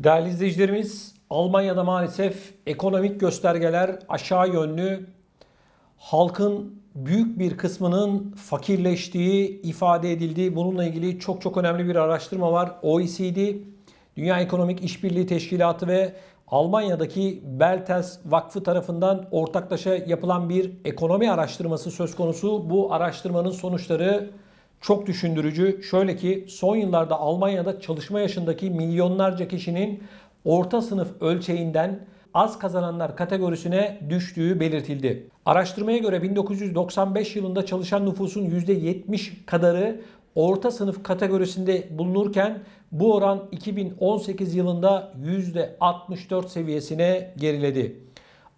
Değerli izleyicilerimiz, Almanya'da maalesef ekonomik göstergeler aşağı yönlü. Halkın büyük bir kısmının fakirleştiği ifade edildi. Bununla ilgili çok önemli bir araştırma var. OECD, Dünya Ekonomik İşbirliği Teşkilatı ve Almanya'daki Beltels Vakfı tarafından ortaklaşa yapılan bir ekonomi araştırması söz konusu. Bu araştırmanın sonuçları çok düşündürücü. Şöyle ki son yıllarda Almanya'da çalışma yaşındaki milyonlarca kişinin orta sınıf ölçeğinden az kazananlar kategorisine düştüğü belirtildi. Araştırmaya göre 1995 yılında çalışan nüfusun %70 kadarı orta sınıf kategorisinde bulunurken bu oran 2018 yılında %64 seviyesine geriledi.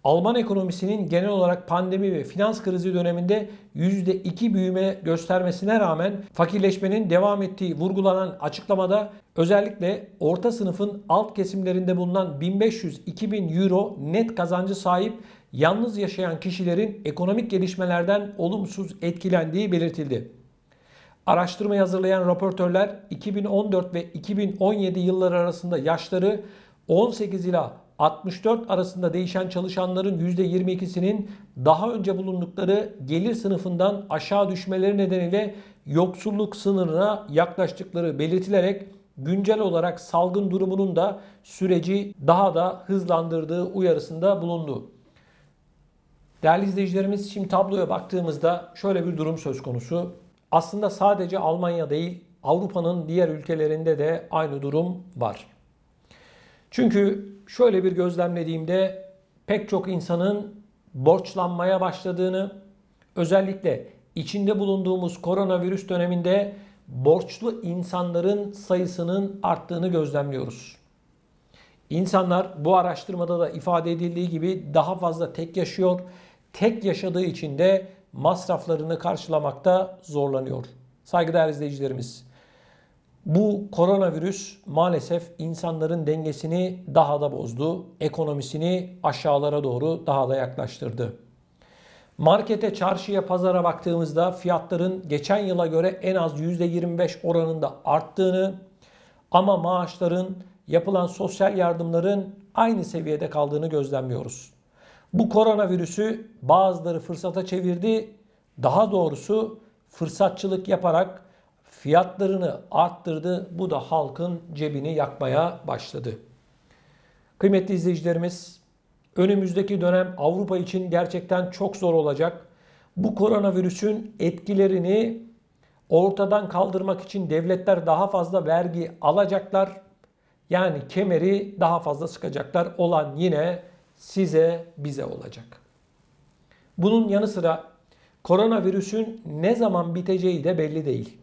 Alman ekonomisinin genel olarak pandemi ve finans krizi döneminde %2 büyüme göstermesine rağmen fakirleşmenin devam ettiği vurgulanan açıklamada özellikle orta sınıfın alt kesimlerinde bulunan 1500-2000 euro net kazancı sahip yalnız yaşayan kişilerin ekonomik gelişmelerden olumsuz etkilendiği belirtildi. Araştırmayı hazırlayan raportörler 2014 ve 2017 yılları arasında yaşları 18 ila 64 arasında değişen çalışanların %22'sinin daha önce bulundukları gelir sınıfından aşağı düşmeleri nedeniyle yoksulluk sınırına yaklaştıkları belirtilerek güncel olarak salgın durumunun da süreci daha da hızlandırdığı uyarısında bulundu. Değerli izleyicilerimiz, şimdi tabloya baktığımızda şöyle bir durum söz konusu. Aslında sadece Almanya değil, Avrupa'nın diğer ülkelerinde de aynı durum var. Çünkü şöyle bir gözlemlediğimde pek çok insanın borçlanmaya başladığını, özellikle içinde bulunduğumuz koronavirüs döneminde borçlu insanların sayısının arttığını gözlemliyoruz. İnsanlar bu araştırmada da ifade edildiği gibi daha fazla tek yaşıyor. Tek yaşadığı için de masraflarını karşılamakta zorlanıyor. Saygıdeğer izleyicilerimiz, bu koronavirüs maalesef insanların dengesini daha da bozdu. Ekonomisini aşağılara doğru daha da yaklaştırdı. Markete, çarşıya, pazara baktığımızda fiyatların geçen yıla göre en az %25 oranında arttığını ama maaşların, yapılan sosyal yardımların aynı seviyede kaldığını gözlemliyoruz. Bu koronavirüsü bazıları fırsata çevirdi. Daha doğrusu fırsatçılık yaparak fiyatlarını arttırdı. Bu da halkın cebini yakmaya başladı. Kıymetli izleyicilerimiz, önümüzdeki dönem Avrupa için gerçekten çok zor olacak. Bu koronavirüsün etkilerini ortadan kaldırmak için devletler daha fazla vergi alacaklar. Yani kemeri daha fazla sıkacaklar. Olan yine size, bize olacak. Bunun yanı sıra koronavirüsün ne zaman biteceği de belli değil.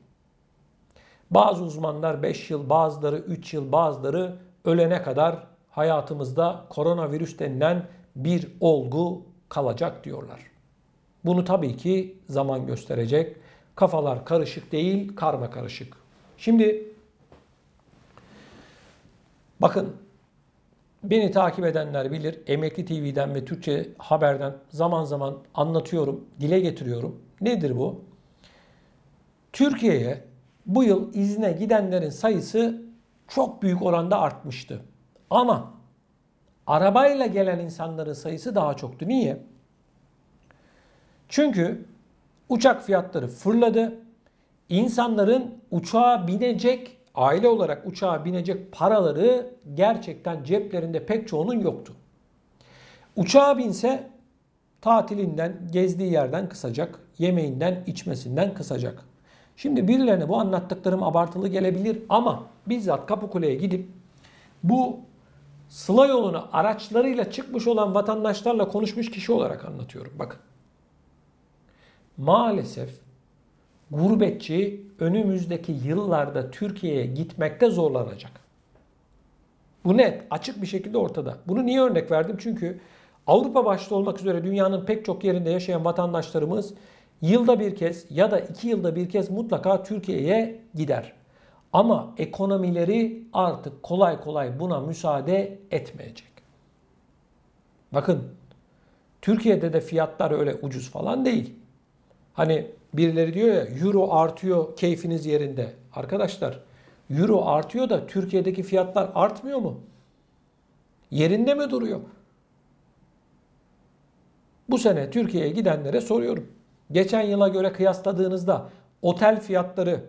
Bazı uzmanlar 5 yıl, bazıları 3 yıl, bazıları ölene kadar hayatımızda koronavirüs denilen bir olgu kalacak diyorlar. Bunu tabii ki zaman gösterecek. Kafalar karışık değil, karma karışık. Şimdi bakın, beni takip edenler bilir. Emekli TV'den ve Türkçe Haber'den zaman zaman anlatıyorum, dile getiriyorum. Nedir bu? Türkiye'ye bu yıl izne gidenlerin sayısı çok büyük oranda artmıştı. Ama arabayla gelen insanların sayısı daha çoktu. Niye? Çünkü uçak fiyatları fırladı. İnsanların uçağa binecek, aile olarak uçağa binecek paraları gerçekten ceplerinde pek çoğunun yoktu. Uçağa binse tatilinden, gezdiği yerden kısacak, yemeğinden, içmesinden kısacak. Şimdi birilerine bu anlattıklarım abartılı gelebilir ama bizzat Kapıkule'ye gidip bu Sıla yoluna araçlarıyla çıkmış olan vatandaşlarla konuşmuş kişi olarak anlatıyorum. Bakın. Maalesef gurbetçi önümüzdeki yıllarda Türkiye'ye gitmekte zorlanacak. Bu net, açık bir şekilde ortada. Bunu niye örnek verdim? Çünkü Avrupa başta olmak üzere dünyanın pek çok yerinde yaşayan vatandaşlarımız yılda bir kez ya da 2 yılda bir kez mutlaka Türkiye'ye gider. Ama ekonomileri artık kolay kolay buna müsaade etmeyecek. Bakın, Türkiye'de de fiyatlar öyle ucuz falan değil. Hani birileri diyor ya, euro artıyor, keyfiniz yerinde. Arkadaşlar, euro artıyor da Türkiye'deki fiyatlar artmıyor mu? Yerinde mi duruyor? Bu sene Türkiye'ye gidenlere soruyorum. Geçen yıla göre kıyasladığınızda otel fiyatları,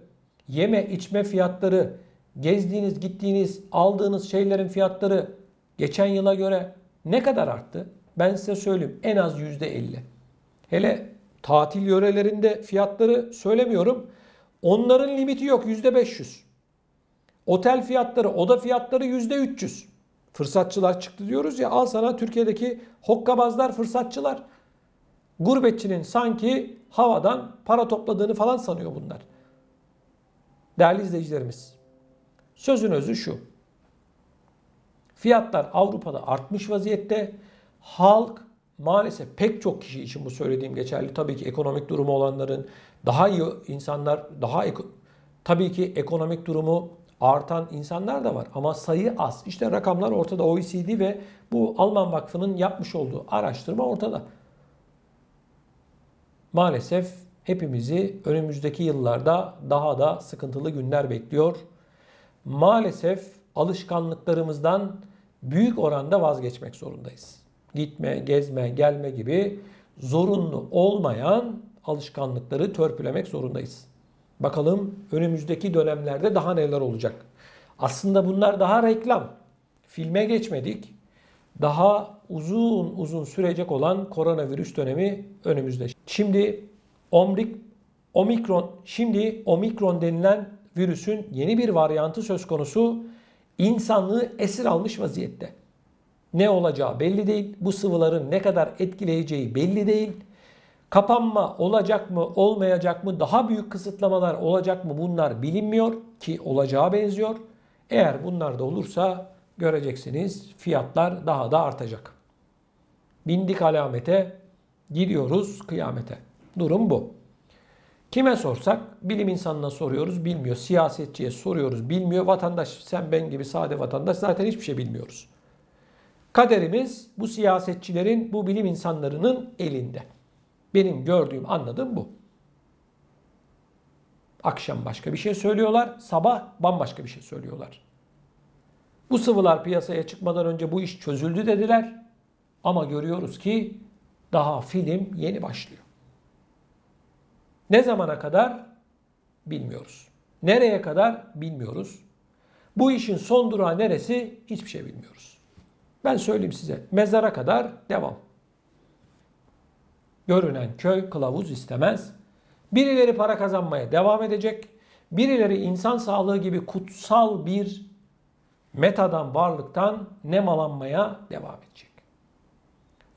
yeme içme fiyatları, gezdiğiniz, gittiğiniz, aldığınız şeylerin fiyatları geçen yıla göre ne kadar arttı? Ben size söyleyeyim, en az %50. Hele tatil yörelerinde fiyatları söylemiyorum. Onların limiti yok, %500. Otel fiyatları, oda fiyatları %300. Fırsatçılar çıktı diyoruz ya, al sana Türkiye'deki hokkabazlar, fırsatçılar. Gurbetçinin sanki havadan para topladığını falan sanıyor bunlar. Değerli izleyicilerimiz, sözün özü şu. Fiyatlar Avrupa'da artmış vaziyette. Halk maalesef, pek çok kişi için bu söylediğim geçerli. Tabii ki ekonomik durumu olanların, daha iyi insanlar, tabii ki ekonomik durumu artan insanlar da var ama sayı az. İşte rakamlar ortada. OECD ve bu Alman Vakfı'nın yapmış olduğu araştırma ortada. Maalesef hepimizi önümüzdeki yıllarda daha da sıkıntılı günler bekliyor. Maalesef alışkanlıklarımızdan büyük oranda vazgeçmek zorundayız. Gitme, gezme, gelme gibi zorunlu olmayan alışkanlıkları törpülemek zorundayız. Bakalım önümüzdeki dönemlerde daha neler olacak. Aslında bunlar daha reklam. Filme geçmedik. Daha uzun uzun sürecek olan koronavirüs dönemi önümüzde. Şimdi omikron denilen virüsün yeni bir varyantı söz konusu, insanlığı esir almış vaziyette. Ne olacağı belli değil. Bu sıvıların ne kadar etkileyeceği belli değil. Kapanma olacak mı, olmayacak mı? Daha büyük kısıtlamalar olacak mı? Bunlar bilinmiyor ki olacağı benziyor. Eğer bunlar da olursa göreceksiniz, fiyatlar daha da artacak. Bindik alamete, gidiyoruz kıyamete. Durum bu. Kime sorsak, bilim insanına soruyoruz, bilmiyor. Siyasetçiye soruyoruz, bilmiyor. Vatandaş, sen ben gibi sade vatandaş zaten hiçbir şey bilmiyoruz. Kaderimiz bu siyasetçilerin, bu bilim insanlarının elinde. Benim gördüğüm, anladığım bu. Akşam başka bir şey söylüyorlar, sabah bambaşka bir şey söylüyorlar. Bu sıvılar piyasaya çıkmadan önce bu iş çözüldü dediler. Ama görüyoruz ki daha film yeni başlıyor. Ne zamana kadar bilmiyoruz. Nereye kadar bilmiyoruz. Bu işin son durağı neresi hiçbir şey bilmiyoruz. Ben söyleyeyim size, mezara kadar devam. Görünen köy kılavuz istemez. Birileri para kazanmaya devam edecek. Birileri insan sağlığı gibi kutsal bir metadan, varlıktan nemalanmaya devam edecek.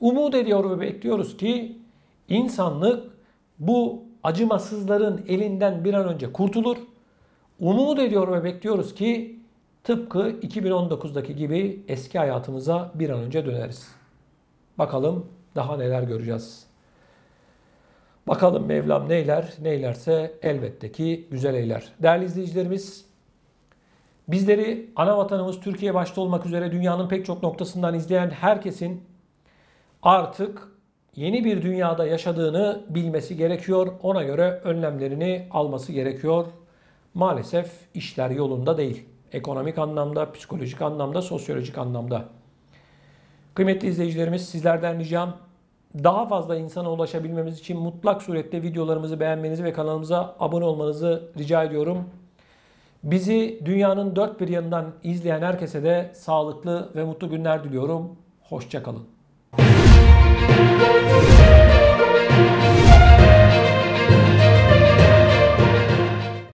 Umut ediyor ve bekliyoruz ki insanlık bu acımasızların elinden bir an önce kurtulur. Umut ediyor ve bekliyoruz ki tıpkı 2019'daki gibi eski hayatımıza bir an önce döneriz. Bakalım daha neler göreceğiz. Bakalım Mevlam neylerse elbette ki güzel eyler. Değerli izleyicilerimiz, bizleri ana vatanımız Türkiye başta olmak üzere dünyanın pek çok noktasından izleyen herkesin artık yeni bir dünyada yaşadığını bilmesi gerekiyor. Ona göre önlemlerini alması gerekiyor. Maalesef işler yolunda değil. Ekonomik anlamda, psikolojik anlamda, sosyolojik anlamda. Kıymetli izleyicilerimiz, sizlerden ricam daha fazla insana ulaşabilmemiz için mutlak surette videolarımızı beğenmenizi ve kanalımıza abone olmanızı rica ediyorum. Bizi dünyanın dört bir yanından izleyen herkese de sağlıklı ve mutlu günler diliyorum. Hoşça kalın.